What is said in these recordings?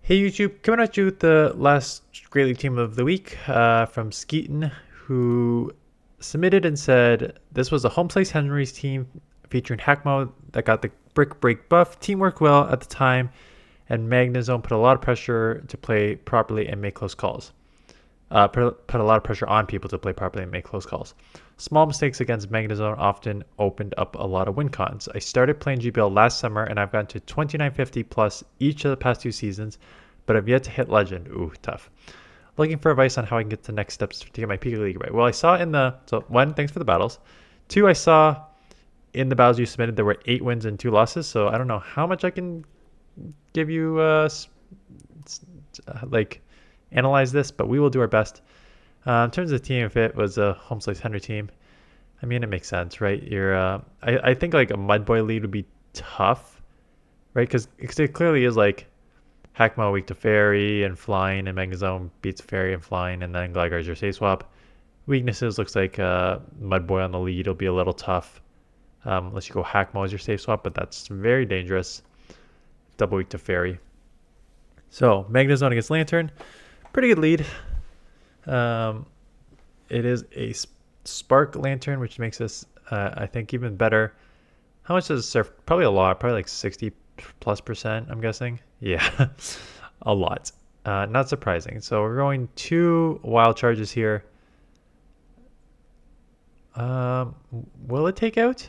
Hey YouTube, coming at you with the last Great League team of the week from Skeeton, who submitted and said this was a home place Henry's team featuring Hackmo that got the brick break buff. Team worked well at the time, and MAGNEZONE put a lot of pressure to play properly and make close calls. Put a lot of pressure on people to play properly and make close calls. Small mistakes against MAGNEZONE often opened up a lot of win cons. I started playing GBL last summer and I've gotten to 2950 plus each of the past 2 seasons, but I've yet to hit Legend. Ooh, tough. Looking for advice on how I can get the next steps to get my Peak League right. Well, I saw in the, so one, thanks for the battles. Two, I saw in the battles you submitted there were 8 wins and 2 losses, so I don't know how much I can give you, like, analyze this, but we will do our best. In terms of the team, if it was a home slice Henry team, I mean, it makes sense, right? I think like a Mud Boy lead would be tough, right? Because it clearly is like Hackmo weak to Fairy and Flying, and MAGNEZONE beats Fairy and Flying, and then Gligar's your safe swap. Weaknesses looks like Mud Boy on the lead will be a little tough, unless you go Hackmo as your safe swap, but that's very dangerous. Double weak to Fairy. So MAGNEZONE against Lantern, pretty good lead. It is a Spark Lantern, which makes this, I think, even better. How much does it surf? Probably a lot. Probably like 60+%, I'm guessing. Yeah, a lot. Not surprising. So we're going 2 wild charges here. Will it take out?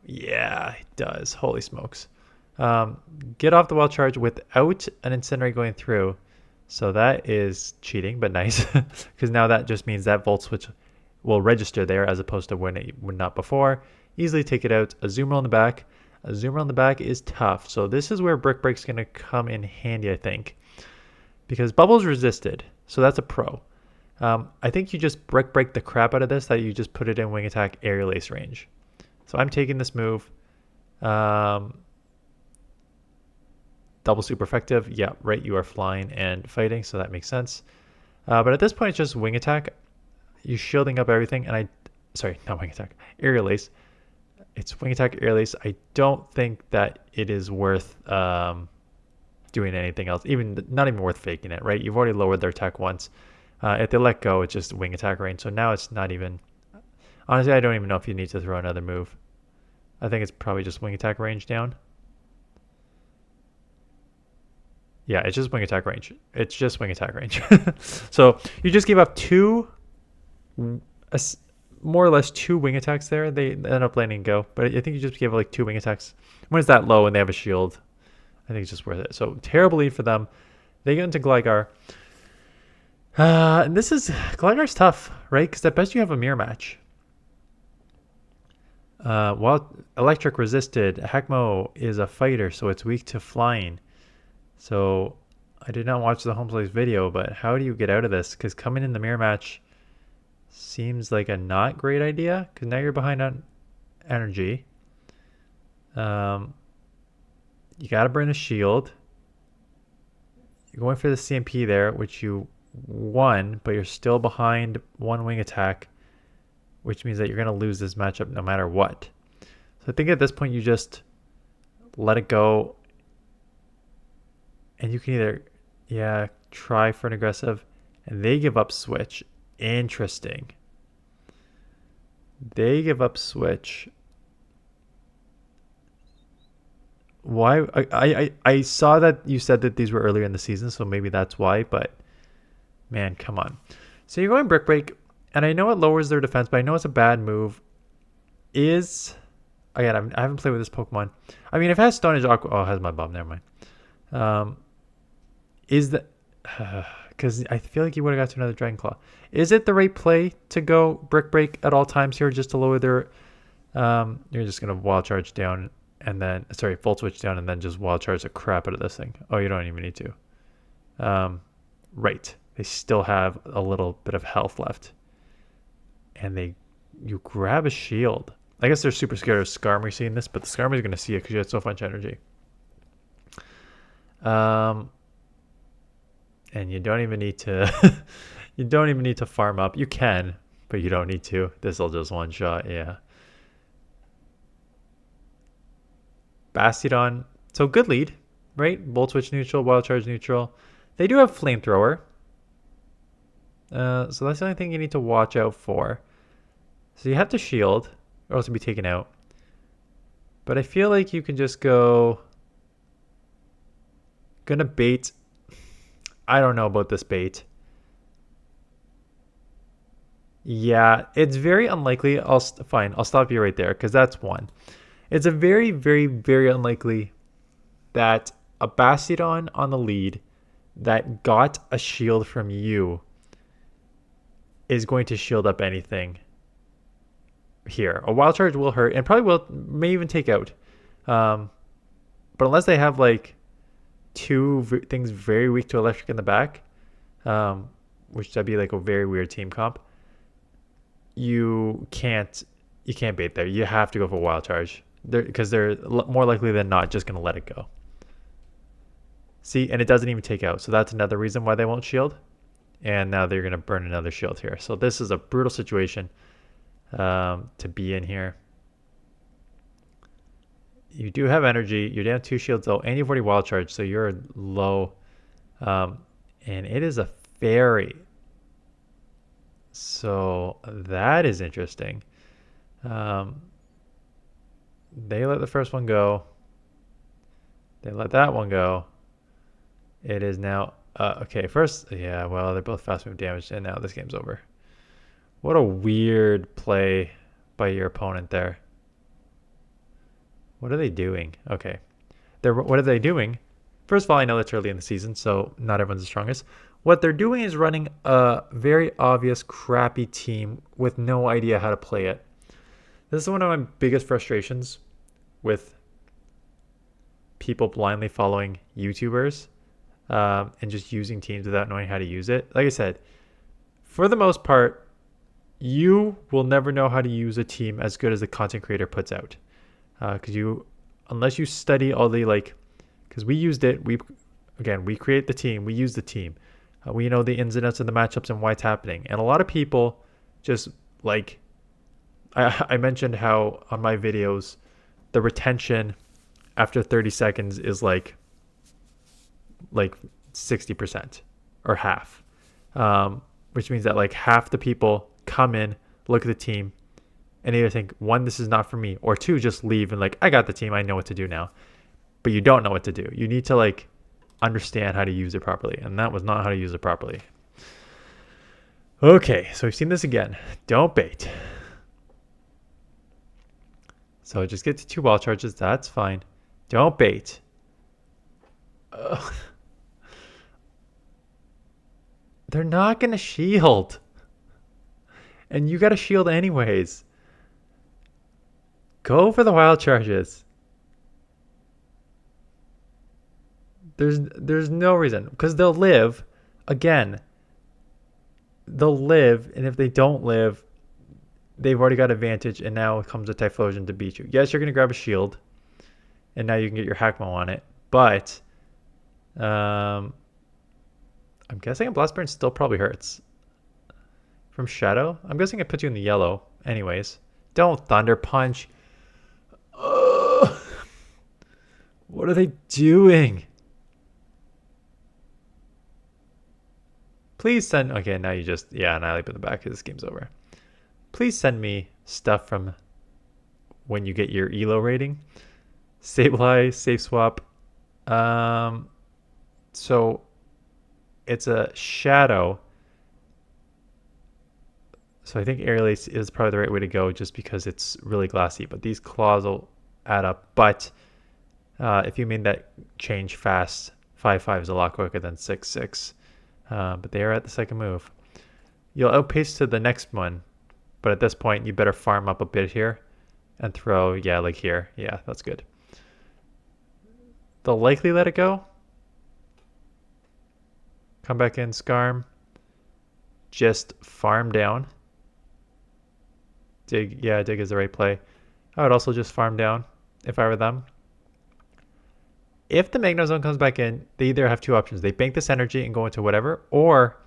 Yeah, it does. Holy smokes. Get off the wild charge without an Incinerate going through. So that is cheating, but nice. Because now that just means that Volt Switch will register there as opposed to when it would not before. Easily take it out. A Zoomer on the back. A Zoomer on the back is tough. So this is where Brick Break's going to come in handy, I think. Because Bubble's resisted. So that's a pro. I think you just Brick Break the crap out of this, that you just put it in Wing Attack Aerial Ace range. So I'm taking this move. Double super effective. Yeah, right. You are flying and fighting, so that makes sense. But at this point, it's just Wing Attack. You're shielding up everything, and sorry, not Wing Attack. Aerial Ace. It's Wing Attack, Aerial Ace. I don't think that it is worth doing anything else. Not even worth faking it, right? You've already lowered their attack once. If they let go, it's just Wing Attack range. So now it's not even. Honestly, I don't even know if you need to throw another move. I think it's probably just Wing Attack range down. Yeah, it's just Wing Attack range. It's just Wing Attack range. So you just gave up more or less 2 Wing Attacks there. They end up landing Go, but I think you just gave like 2 Wing Attacks. When it's that low and they have a shield, I think it's just worth it. So terrible lead for them. They get into Gligar. And this is, Gligar's tough, right? Because at best you have a mirror match. While Electric resisted, Hackmo is a fighter, so it's weak to Flying. So I did not watch the home place video, but how do you get out of this? Because coming in the mirror match seems like a not great idea, because now you're behind on energy. You got to burn a shield. You're going for the CMP there, which you won, but you're still behind 1 Wing Attack, which means that you're going to lose this matchup no matter what. So I think at this point you just let it go. And you can either, try for an aggressive. And they give up switch. Interesting. They give up switch. Why? I saw that you said that these were earlier in the season, so maybe that's why. But, man, come on. So you're going Brick Break. And I know it lowers their defense, but I know it's a bad move. Again, I haven't played with this Pokemon. I mean, if it has Stone Edge Aqua... Oh, it has my bomb. Never mind. Is that because I feel like you would have got to another Dragon Claw. Is it the right play to go Brick Break at all times here just to lower their you're just gonna Wild Charge down and then Volt Switch down and then just Wild Charge the crap out of this thing. Oh, you don't even need to. Right. They still have a little bit of health left. And you grab a shield. I guess they're super scared of Skarmory seeing this, but the Skarmory's gonna see it because you had so much energy. And you don't even need to farm up. You can, but you don't need to. This'll just one shot, yeah. Bastiodon. So good lead, right? Volt Switch neutral, Wild Charge neutral. They do have Flamethrower. So that's the only thing you need to watch out for. So you have to shield, or else you'll be taken out. But I feel like you can just go... Gonna bait. I don't know about this bait. Yeah, it's very unlikely. Fine, I'll stop you right there, because that's one. It's a very, very, very unlikely that a Bastiodon on the lead that got a shield from you is going to shield up anything here. A Wild Charge will hurt and probably may even take out. But unless they have like things very weak to electric in the back, which that'd be like a very weird team comp, you can't bait there. You have to go for Wild Charge because they're more likely than not just going to let it go. See, and it doesn't even take out. So that's another reason why they won't shield. And now they're going to burn another shield here. So this is a brutal situation to be in here. You do have energy. You're down 2 shields though, and you've already Wild Charge, so you're low. And it is a fairy. So that is interesting. They let the first one go. They let that one go. It is now... okay, first... Yeah, well, they're both fast move damage, and now this game's over. What a weird play by your opponent there. What are they doing? Okay. What are they doing? First of all, I know it's early in the season, so not everyone's the strongest. What they're doing is running a very obvious crappy team with no idea how to play it. This is one of my biggest frustrations with people blindly following YouTubers and just using teams without knowing how to use it. Like I said, for the most part, you will never know how to use a team as good as the content creator puts out. Because unless you study all the because we used it, we create the team, we use the team. We know the ins and outs of the matchups and why it's happening. And a lot of people just I mentioned how on my videos, the retention after 30 seconds is like 60% or half, which means that half the people come in, look at the team, and either think, one, this is not for me, or two, just leave and I got the team, I know what to do now. But you don't know what to do. You need to understand how to use it properly, and that was not how to use it properly. Okay, so we've seen this again. Don't bait. So just get to 2 Wild Charges. That's fine. Don't bait. They're not going to shield. And you got to shield anyways. Go for the Wild Charges. There's no reason. Because they'll live. Again, they'll live. And if they don't live, they've already got advantage. And now comes a Typhlosion to beat you. Yes, you're going to grab a shield. And now you can get your Hackmo on it. But I'm guessing a Blast Burn still probably hurts. From Shadow? I'm guessing it puts you in the yellow. Anyways. Don't Thunder Punch. Ugh. What are they doing? Please send... Okay, now you just... Yeah, annihilate in the back because this game's over. Please send me stuff from when you get your ELO rating. Sableye, Safe Swap. So it's a Shadow. So I think Aerial Ace is probably the right way to go just because it's really glassy. But these claws will add up. But if you made that change fast, 5-5 is a lot quicker than 6-6. But they are at the second move. You'll outpace to the next one. But at this point, you better farm up a bit here. And throw, yeah, here. Yeah, that's good. They'll likely let it go. Come back in, Scarm. Just farm down. Dig, yeah, dig is the right play. I would also just farm down if I were them. If the MAGNEZONE comes back in, they either have 2 options. They bank this energy and go into whatever, or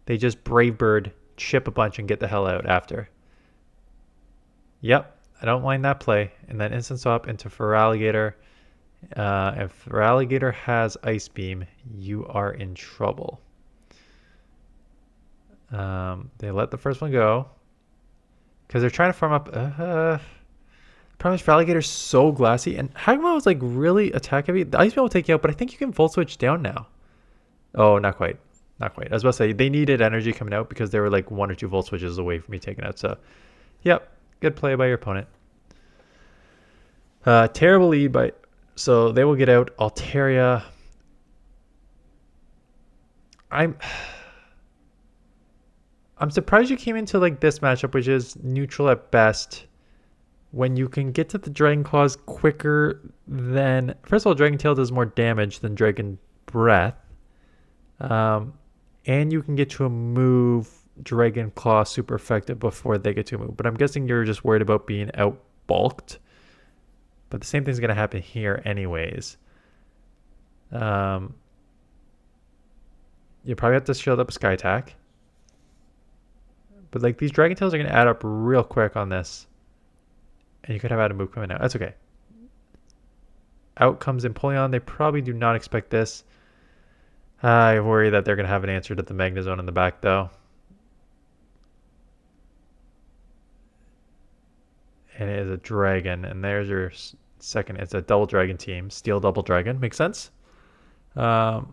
they just Brave Bird, chip a bunch, and get the hell out after. Yep, I don't mind that play. And then instant swap into Feraligatr If Ralligator has Ice Beam, you are in trouble. They let the first one go because they're trying to farm up. Problem is, Ralligator's so glassy, and Hagma was like really attack heavy. The Ice Beam will take you out, but I think you can Volt Switch down now. Oh, not quite. Not quite. I was about to say, they needed energy coming out because they were like 1 or 2 Volt Switches away from me taking out. So, yep. Good play by your opponent. Terrible lead by... So, they will get out Altaria. I'm surprised you came into like this matchup, which is neutral at best, when you can get to the Dragon Claws quicker than... First of all, Dragon Tail does more damage than Dragon Breath. And you can get to a move Dragon Claw super effective before they get to a move. But I'm guessing you're just worried about being out bulked. But the same thing's going to happen here anyways. You probably have to shield up a Sky Attack. But like these Dragon Tails are going to add up real quick on this. And you could have had a move coming out. That's okay. Out comes Empoleon. They probably do not expect this. I worry that they're going to have an answer to the MAGNEZONE in the back, though. And it is a dragon. And there's your second. It's a double dragon team. Steel double dragon. Makes sense? Now,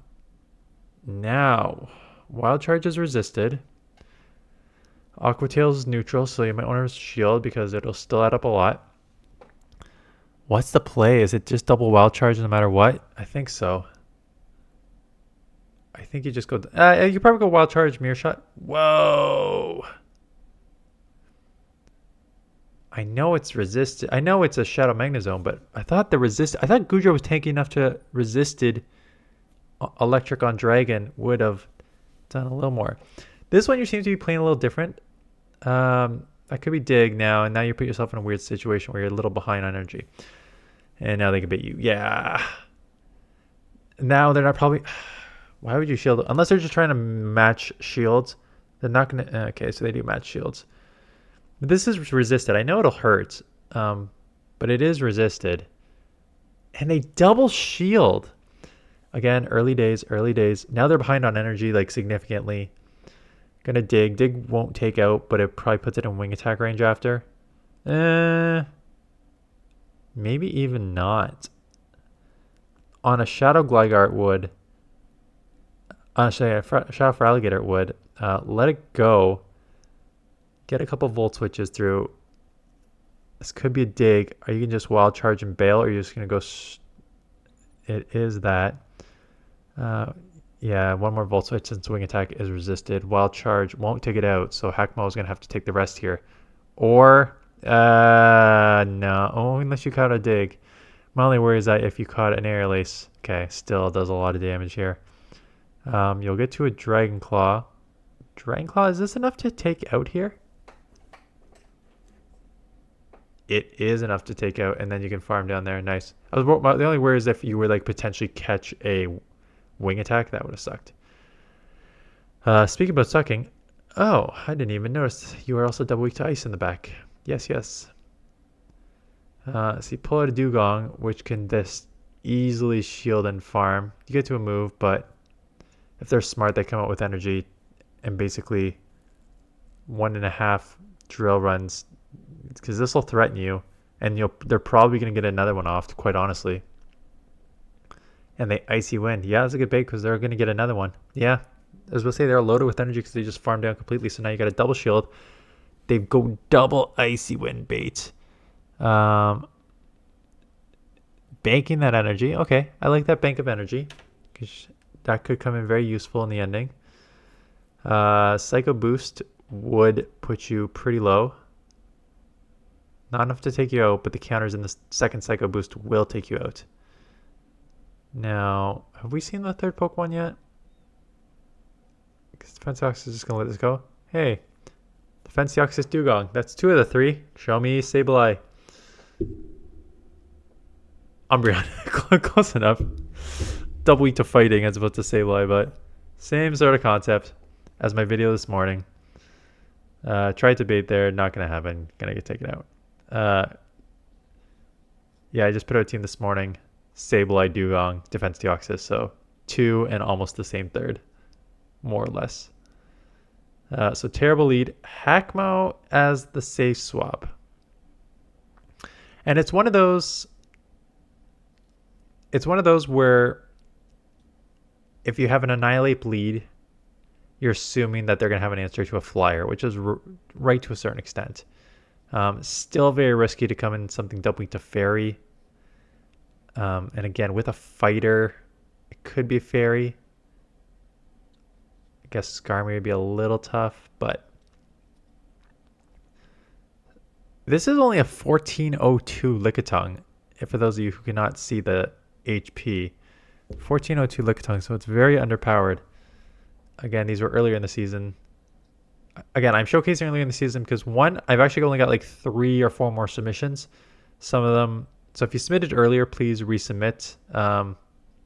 Wild Charge is resisted. Aqua Tails is neutral, so you might want to shield because it'll still add up a lot. What's the play? Is it just double Wild Charge no matter what? I think so. I think you just go... you probably go Wild Charge, Mirror Shot. Whoa! I know it's resisted. I know it's a Shadow MAGNEZONE, but I thought I thought Goodra was tanky enough to resisted Electric on Dragon would have done a little more. This one you seem to be playing a little different. That could be Dig now, and now you put yourself in a weird situation where you're a little behind on energy. And now they can bait you. Yeah. Now they're not probably... Why would you shield? Unless they're just trying to match shields. They're not going to... Okay, so they do match shields. But this is resisted. I know it'll hurt. But it is resisted. And they double shield. Again, early days, early days. Now they're behind on energy, like, significantly. Gonna dig. Dig won't take out, but it probably puts it in wing attack range after. Maybe even not. On a Shadow Gligar it would. Shadow for Alligator it would. Let it go. Get a couple Volt Switches through. This could be a dig. Are you can just Wild Charge and bail, or are you just going to go... It is that. Yeah, one more Volt Switch since Wing Attack is resisted. Wild Charge won't take it out, so Hackmo is going to have to take the rest here. Or... no. Oh, unless you caught a dig. My only worry is that if you caught an Aerial Ace... Okay, still does a lot of damage here. You'll get to a Dragon Claw. Dragon Claw, is this enough to take out here? It is enough to take out, and then you can farm down there. Nice. The only worry is if you were like potentially catch a wing attack, that would have sucked. Speaking about sucking, oh, I didn't even notice you are also double weak to ice in the back. Yes, yes. So you pull out a Dugong, which can this easily shield and farm. You get to a move, but if they're smart, they come out with energy and basically 1.5 drill runs, because this will threaten you, and they're probably going to get another one off, quite honestly. And they Icy Wind. Yeah, that's a good bait because they're going to get another one. Yeah, I was going to say they're loaded with energy because they just farmed down completely, so now you got a double shield. They go double Icy Wind bait. Banking that energy. Okay, I like that bank of energy, because that could come in very useful in the ending. Psycho Boost would put you pretty low. Not enough to take you out, but the counters in the second Psycho Boost will take you out. Now, have we seen the third Pokemon yet? Because Defenseox is just going to let this go. Hey, Defenseox Dugong. That's 2 of the 3. Show me Sableye. Umbreon. Close enough. Double weak to fighting as opposed to Sableye, but same sort of concept as my video this morning. Tried to bait there, not going to happen. Going to get taken out. Yeah, I just put out a team this morning. Sableye, Dugong, Defense Deoxys. So 2 and almost the same third, more or less. So terrible lead. Hackmo as the safe swap. And it's one of those where if you have an Annihilate lead, you're assuming that they're going to have an answer to a flyer, which is right to a certain extent. Still very risky to come in something doubling to fairy. And again, with a fighter, it could be a fairy. I guess Skarmory would be a little tough, but this is only a 1402 Lickitung. For those of you who cannot see the HP, 1402 Lickitung, so it's very underpowered. Again, these were earlier in the season. Again, I'm showcasing earlier in the season because one, I've actually only got like 3 or 4 more submissions. Some of them, so if you submitted earlier, please resubmit,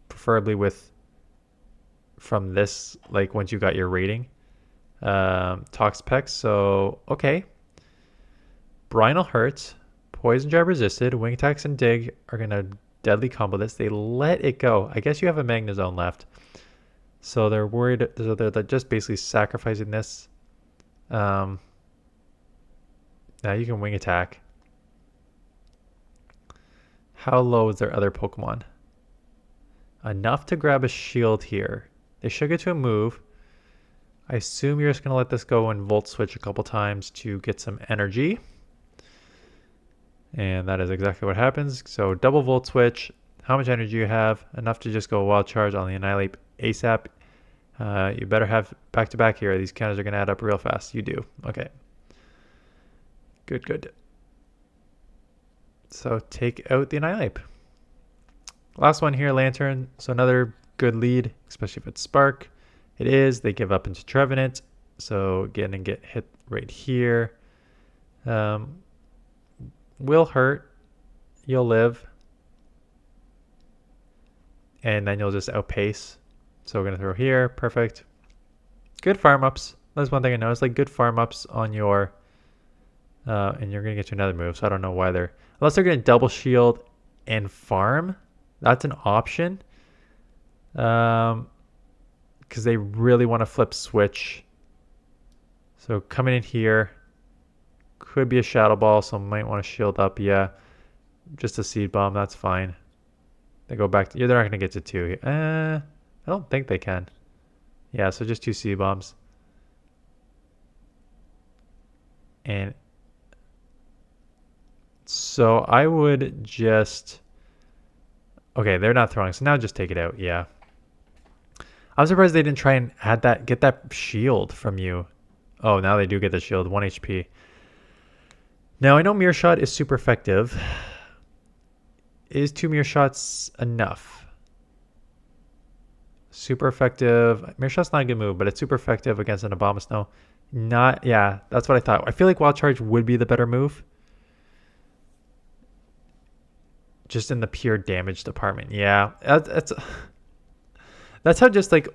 preferably from this, like once you got your rating. Toxpex, so okay. Brine will hurt. Poison Jab resisted. Wing attacks and dig are going to deadly combo this. They let it go. I guess you have a Magnezone left. So they're worried. So they're just basically sacrificing this. Now you can wing attack. How low is their other Pokemon? Enough to grab a shield here. They should get to a move. I assume you're just going to let this go and Volt Switch a couple times to get some energy. And that is exactly what happens. So double Volt Switch. How much energy you have? Enough to just go Wild Charge on the Annihilate ASAP. You better have back-to-back here. These counters are going to add up real fast. You do. Okay. Good. So take out the Annihilate. Last one here, Lantern. So another good lead, especially if it's Spark. It is. They give up into Trevenant. So again, and get hit right here. Will hurt. You'll live. And then you'll just outpace. So we're going to throw here. Perfect. Good farm ups. That's one thing I noticed. Like good farm ups on your... and you're going to get to another move. So I don't know why they're... Unless they're going to double shield and farm. That's an option. Because they really want to flip switch. So coming in here. Could be a Shadow Ball. So might want to shield up. Yeah. Just a Seed Bomb. That's fine. They go back to... Yeah, they're not going to get to 2. I don't think they can. Yeah, so just 2 Seed Bombs. And so I would just... Okay, they're not throwing. So now just take it out. Yeah. I'm surprised they didn't try and get that shield from you. Oh, now they do get the shield. 1 HP. Now, I know Mirror Shot is super effective. Is 2 Mirror Shots enough? Super effective. Mirror Shot's not a good move, but it's super effective against an Abomasnow. Not, yeah, that's what I thought. I feel like Wild Charge would be the better move. Just in the pure damage department. Yeah, that's how just like,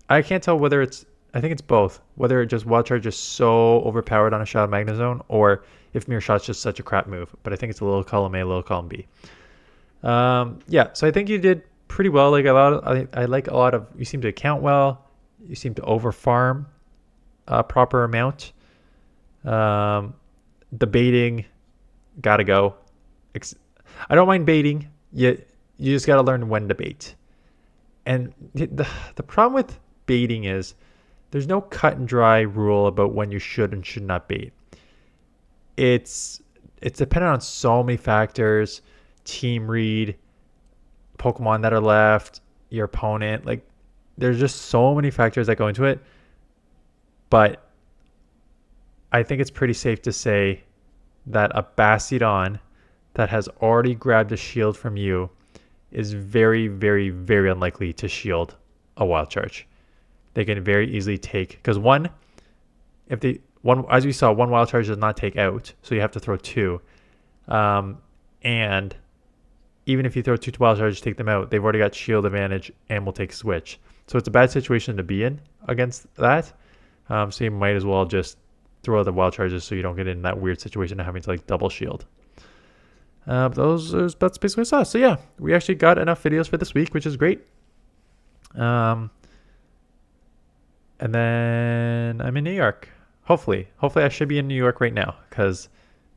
I can't tell whether it's, I think it's both. Whether it just Wild Charge is so overpowered on a Shadow Magnezone, or if Mirror Shot's just such a crap move. But I think it's a little column A, little column B. Yeah, so I think you did pretty well. Like I like a lot of, you seem to account well. You seem to over farm a proper amount. The baiting, gotta go. I don't mind baiting. You just gotta learn when to bait. And the problem with baiting is there's no cut and dry rule about when you should and should not bait. It's dependent on so many factors. Team read, Pokemon that are left, your opponent. Like, there's just so many factors that go into it. But I think it's pretty safe to say that a Bastiodon that has already grabbed a shield from you is very, very, very unlikely to shield a Wild Charge. They can very easily take, because as we saw, 1 Wild Charge does not take out, so you have to throw 2. And even if you throw 2 Wild Charges to take them out, they've already got shield advantage and will take switch. So it's a bad situation to be in against that. So you might as well just throw the Wild Charges so you don't get in that weird situation of having to like double shield. That's basically what I saw. So yeah, we actually got enough videos for this week, which is great. And then I'm in New York. Hopefully I should be in New York right now because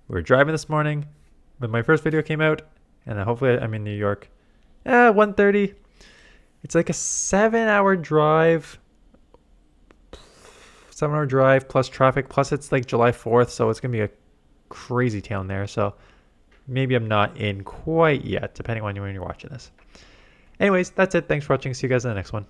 we were driving this morning when my first video came out, and hopefully I'm in New York. 1:30. It's like a 7-hour drive. 7-hour drive plus traffic, plus it's like July 4th, so it's gonna be a crazy town there. So maybe I'm not in quite yet, depending on when you're watching this. Anyways, that's it. Thanks for watching. See you guys in the next one.